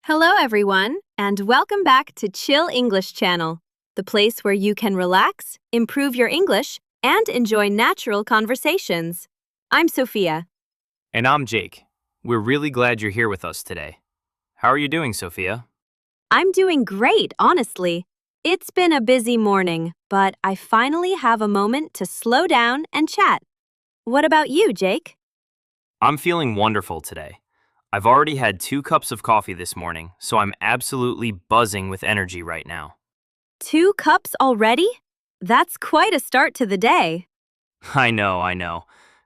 Hello, everyone, and welcome back to Chill English Channel, the place where you can relax, improve your English, and enjoy natural conversations. I'm Sophia. And I'm Jake. We're really glad you're here with us today. How are you doing, Sophia? I'm doing great, honestly. It's been a busy morning, but I finally have a moment to slow down and chat. What about you, Jake? I'm feeling wonderful today. I've already had 2 cups of coffee this morning, so I'm absolutely buzzing with energy right now. 2 cups already? That's quite a start to the day. I know.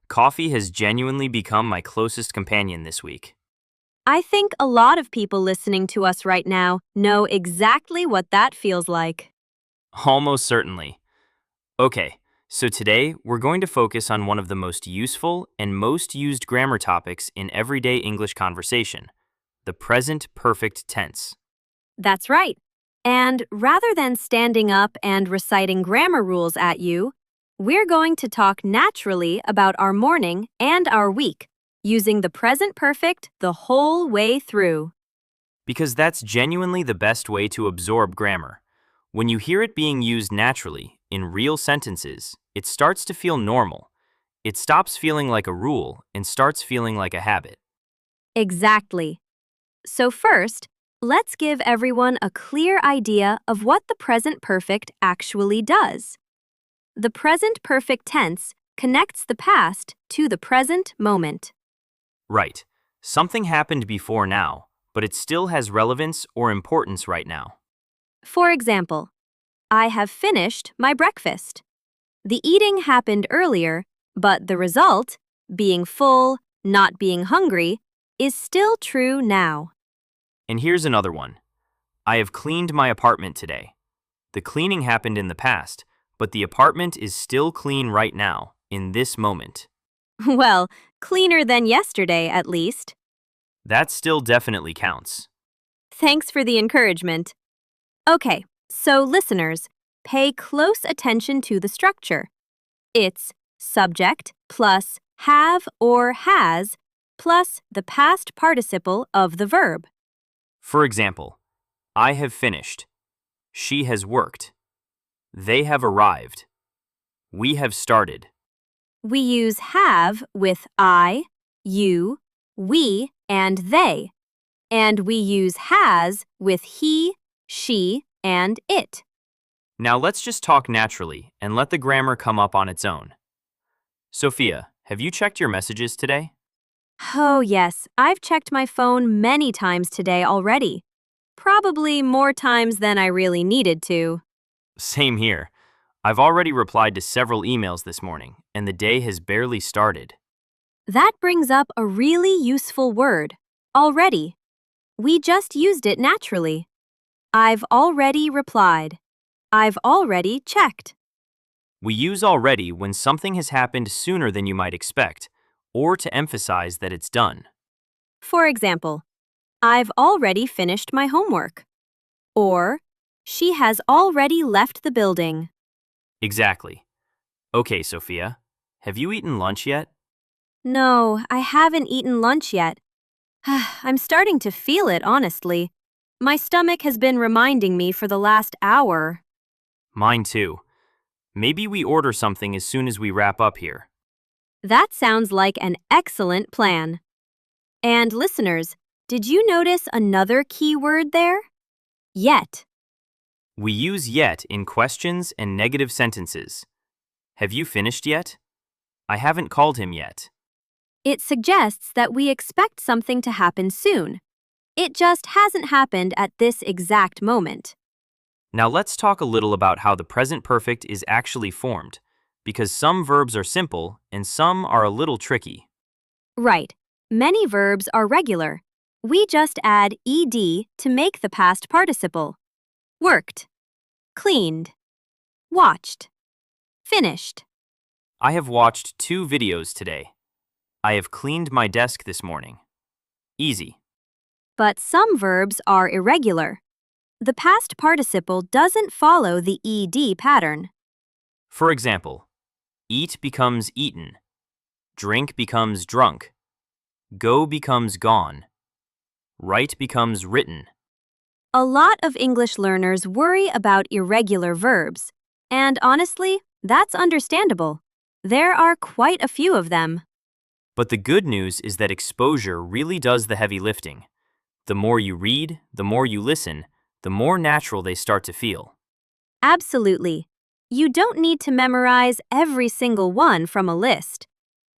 Coffee has genuinely become my closest companion this week. I think a lot of people listening to us right now know exactly what that feels like. Almost certainly. Okay, so today we're going to focus on one of the most useful and most used grammar topics in everyday English conversation, the present perfect tense. That's right. And rather than standing up and reciting grammar rules at you, we're going to talk naturally about our morning and our week, using the present perfect the whole way through. Because that's genuinely the best way to absorb grammar. When you hear it being used naturally, in real sentences, it starts to feel normal. It stops feeling like a rule and starts feeling like a habit. Exactly. So first, let's give everyone a clear idea of what the present perfect actually does. The present perfect tense connects the past to the present moment. Right. Something happened before now, but it still has relevance or importance right now. For example, I have finished my breakfast. The eating happened earlier, but the result, being full, not being hungry, is still true now. And here's another one. I have cleaned my apartment today. The cleaning happened in the past, but the apartment is still clean right now, in this moment. Well, cleaner than yesterday, at least. That still definitely counts. Thanks for the encouragement. Okay, so listeners, pay close attention to the structure. It's subject plus have or has plus the past participle of the verb. For example, I have finished. She has worked. They have arrived. We have started. We use have with I, you, we, and they. And we use has with he, she, and it. Now let's just talk naturally and let the grammar come up on its own. Sophia, have you checked your messages today? Oh, yes, I've checked my phone many times today already. Probably more times than I really needed to. Same here. I've already replied to several emails this morning, and the day has barely started. That brings up a really useful word, already. We just used it naturally. I've already replied. I've already checked. We use already when something has happened sooner than you might expect, or to emphasize that it's done. For example, I've already finished my homework. Or, she has already left the building. Exactly. Okay, Sophia, have you eaten lunch yet? No, I haven't eaten lunch yet. I'm starting to feel it, honestly. My stomach has been reminding me for the last hour. Mine too. Maybe we order something as soon as we wrap up here. That sounds like an excellent plan. And listeners, did you notice another key word there? Yet. We use yet in questions and negative sentences. Have you finished yet? I haven't called him yet. It suggests that we expect something to happen soon. It just hasn't happened at this exact moment. Now let's talk a little about how the present perfect is actually formed, because some verbs are simple and some are a little tricky. Right. Many verbs are regular. We just add ed to make the past participle. Worked. Cleaned. Watched. Finished. I have watched 2 videos today. I have cleaned my desk this morning. Easy. But some verbs are irregular. The past participle doesn't follow the ed pattern. For example, eat becomes eaten, drink becomes drunk, go becomes gone, Write becomes written. A lot of English learners worry about irregular verbs, and honestly, that's understandable. There are quite a few of them. But the good news is that exposure really does the heavy lifting. The more you read, the more you listen, the more natural they start to feel. Absolutely. You don't need to memorize every single one from a list.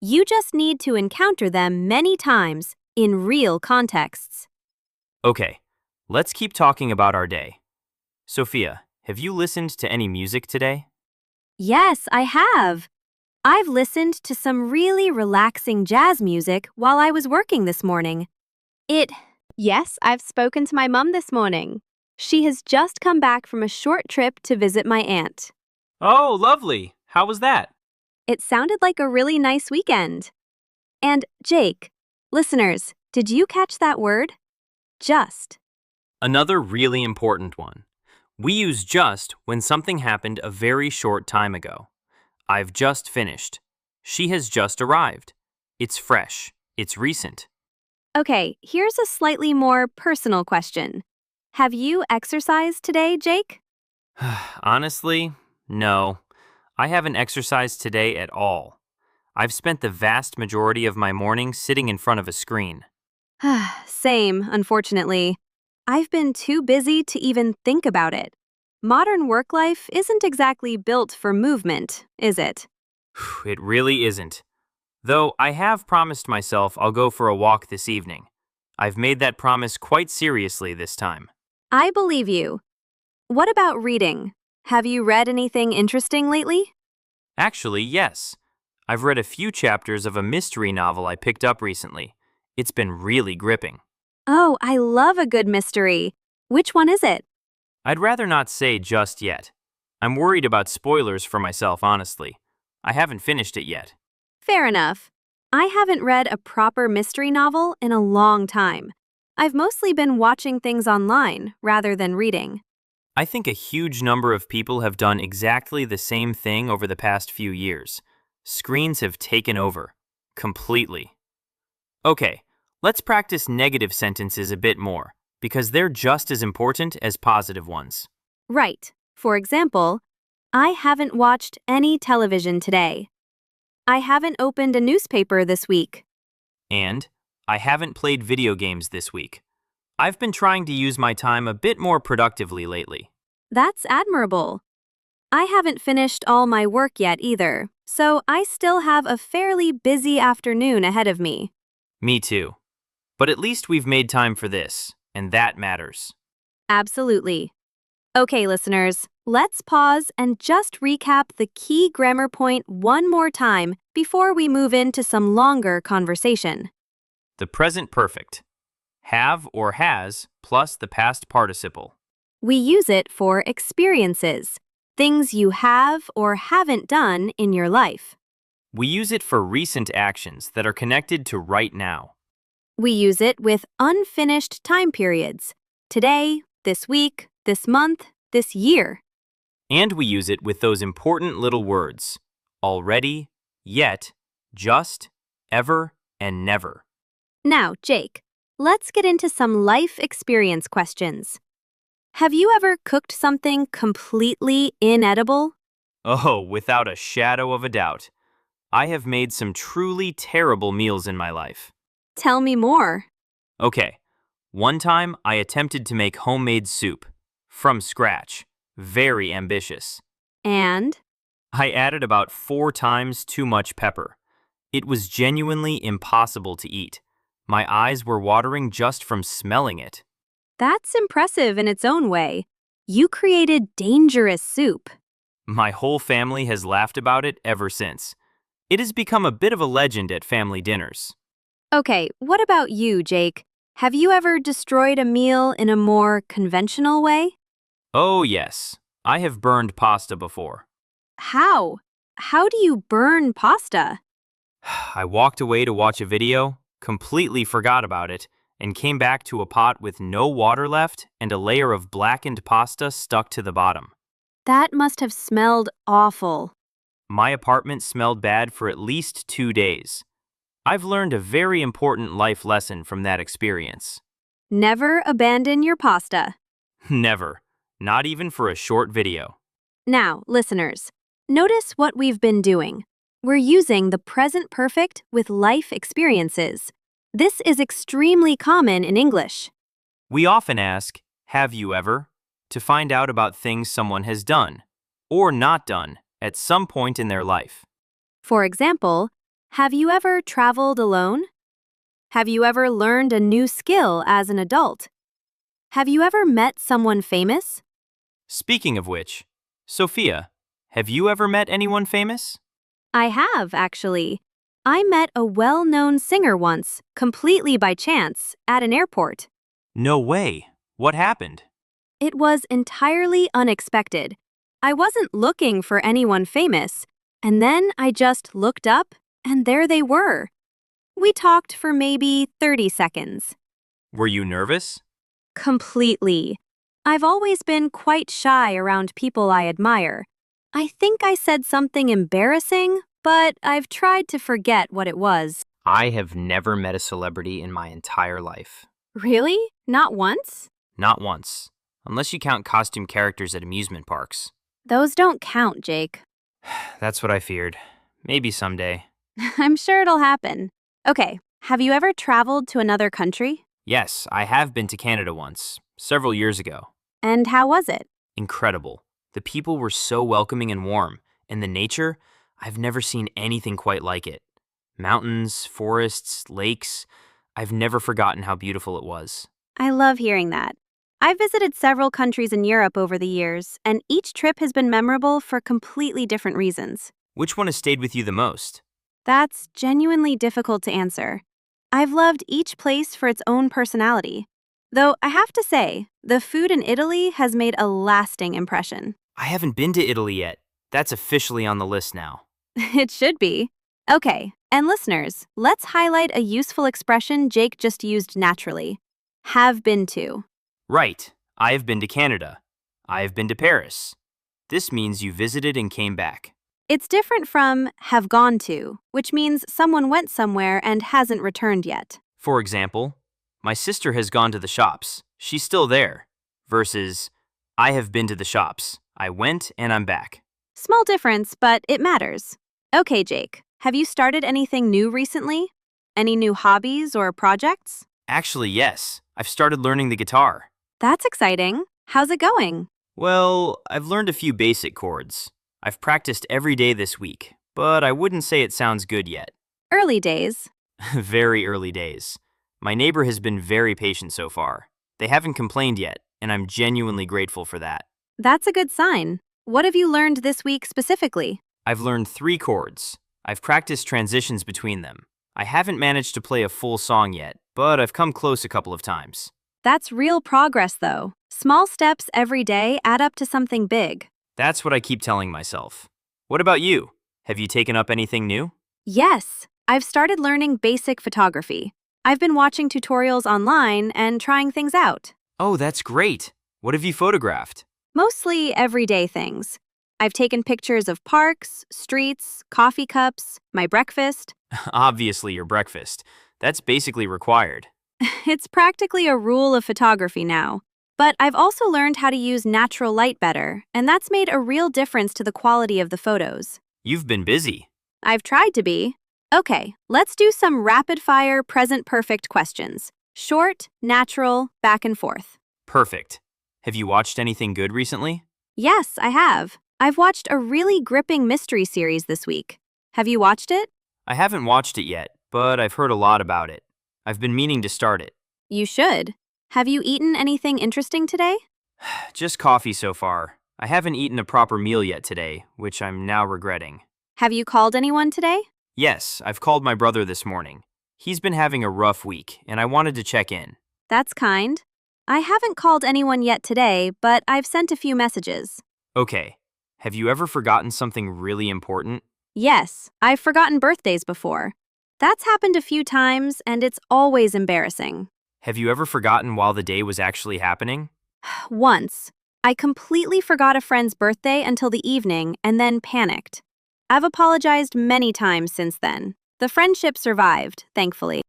You just need to encounter them many times in real contexts. Okay, let's keep talking about our day. Sophia, have you listened to any music today? Yes, I have. I've listened to some really relaxing jazz music while I was working this morning. It. Yes, I've spoken to my mum this morning. She has just come back from a short trip to visit my aunt. Oh, lovely. How was that? It sounded like a really nice weekend. And, Jake, listeners, did you catch that word? Just. Another really important one. We use just when something happened a very short time ago. I've just finished. She has just arrived. It's fresh. It's recent. Okay, here's a slightly more personal question. Have you exercised today, Jake? Honestly, no. I haven't exercised today at all. I've spent the vast majority of my morning sitting in front of a screen. Same, unfortunately. I've been too busy to even think about it. Modern work life isn't exactly built for movement, is it? It really isn't. Though I have promised myself I'll go for a walk this evening. I've made that promise quite seriously this time. I believe you. What about reading? Have you read anything interesting lately? Actually, yes. I've read a few chapters of a mystery novel I picked up recently. It's been really gripping. Oh, I love a good mystery. Which one is it? I'd rather not say just yet. I'm worried about spoilers for myself, honestly. I haven't finished it yet. Fair enough. I haven't read a proper mystery novel in a long time. I've mostly been watching things online rather than reading. I think a huge number of people have done exactly the same thing over the past few years. Screens have taken over. Completely. Okay, let's practice negative sentences a bit more, because they're just as important as positive ones. Right. For example, I haven't watched any television today. I haven't opened a newspaper this week. And, I haven't played video games this week. I've been trying to use my time a bit more productively lately. That's admirable. I haven't finished all my work yet either, so I still have a fairly busy afternoon ahead of me. Me too. But at least we've made time for this, and that matters. Absolutely. Okay, listeners, let's pause and just recap the key grammar point one more time before we move into some longer conversation. The present perfect. Have or has plus the past participle. We use it for experiences, things you have or haven't done in your life. We use it for recent actions that are connected to right now. We use it with unfinished time periods. Today, this week, this month, this year. And we use it with those important little words. Already, yet, just, ever, and never. Now, Jake, let's get into some life experience questions. Have you ever cooked something completely inedible? Oh, without a shadow of a doubt. I have made some truly terrible meals in my life. Tell me more. Okay, one time I attempted to make homemade soup. From scratch. Very ambitious. And? I added about 4 times too much pepper. It was genuinely impossible to eat. My eyes were watering just from smelling it. That's impressive in its own way. You created dangerous soup. My whole family has laughed about it ever since. It has become a bit of a legend at family dinners. Okay, what about you, Jake? Have you ever destroyed a meal in a more conventional way? Oh yes, I have burned pasta before. How? How do you burn pasta? I walked away to watch a video, completely forgot about it, and came back to a pot with no water left and a layer of blackened pasta stuck to the bottom. That must have smelled awful. My apartment smelled bad for at least 2 days. I've learned a very important life lesson from that experience. Never abandon your pasta. Never. Not even for a short video. Now, listeners, notice what we've been doing. We're using the present perfect with life experiences. This is extremely common in English. We often ask, have you ever, to find out about things someone has done or not done at some point in their life. For example, have you ever traveled alone? Have you ever learned a new skill as an adult? Have you ever met someone famous? Speaking of which, Sophia, have you ever met anyone famous? I have, actually. I met a well-known singer once, completely by chance, at an airport. No way. What happened? It was entirely unexpected. I wasn't looking for anyone famous, and then I just looked up, and there they were. We talked for maybe 30 seconds. Were you nervous? Completely. I've always been quite shy around people I admire. I think I said something embarrassing, but I've tried to forget what it was. I have never met a celebrity in my entire life. Really? Not once? Not once. Unless you count costume characters at amusement parks. Those don't count, Jake. That's what I feared. Maybe someday. I'm sure it'll happen. Okay, have you ever traveled to another country? Yes, I have been to Canada once, several years ago. And how was it? Incredible. The people were so welcoming and warm, and the nature, I've never seen anything quite like it. Mountains, forests, lakes, I've never forgotten how beautiful it was. I love hearing that. I've visited several countries in Europe over the years, and each trip has been memorable for completely different reasons. Which one has stayed with you the most? That's genuinely difficult to answer. I've loved each place for its own personality. Though I have to say, the food in Italy has made a lasting impression. I haven't been to Italy yet. That's officially on the list now. It should be. Okay, and listeners, let's highlight a useful expression Jake just used naturally. Have been to. Right. I have been to Canada. I have been to Paris. This means you visited and came back. It's different from have gone to, which means someone went somewhere and hasn't returned yet. For example, my sister has gone to the shops. She's still there. Versus, I have been to the shops. I went and I'm back. Small difference, but it matters. Okay, Jake, have you started anything new recently? Any new hobbies or projects? Actually, yes. I've started learning the guitar. That's exciting. How's it going? Well, I've learned a few basic chords. I've practiced every day this week, but I wouldn't say it sounds good yet. Early days. Very early days. My neighbor has been very patient so far. They haven't complained yet, and I'm genuinely grateful for that. That's a good sign. What have you learned this week specifically? I've learned 3 chords. I've practiced transitions between them. I haven't managed to play a full song yet, but I've come close a couple of times. That's real progress, though. Small steps every day add up to something big. That's what I keep telling myself. What about you? Have you taken up anything new? Yes, I've started learning basic photography. I've been watching tutorials online and trying things out. Oh, that's great. What have you photographed? Mostly everyday things. I've taken pictures of parks, streets, coffee cups, my breakfast. Obviously, your breakfast. That's basically required. It's practically a rule of photography now. But I've also learned how to use natural light better, and that's made a real difference to the quality of the photos. You've been busy. I've tried to be. Okay, let's do some rapid-fire present perfect questions. Short, natural, back and forth. Perfect. Have you watched anything good recently? Yes, I have. I've watched a really gripping mystery series this week. Have you watched it? I haven't watched it yet, but I've heard a lot about it. I've been meaning to start it. You should. Have you eaten anything interesting today? Just coffee so far. I haven't eaten a proper meal yet today, which I'm now regretting. Have you called anyone today? Yes, I've called my brother this morning. He's been having a rough week, and I wanted to check in. That's kind. I haven't called anyone yet today, but I've sent a few messages. Okay. Have you ever forgotten something really important? Yes, I've forgotten birthdays before. That's happened a few times, and it's always embarrassing. Have you ever forgotten while the day was actually happening? Once, I completely forgot a friend's birthday until the evening and then panicked. I've apologized many times since then. The friendship survived, thankfully.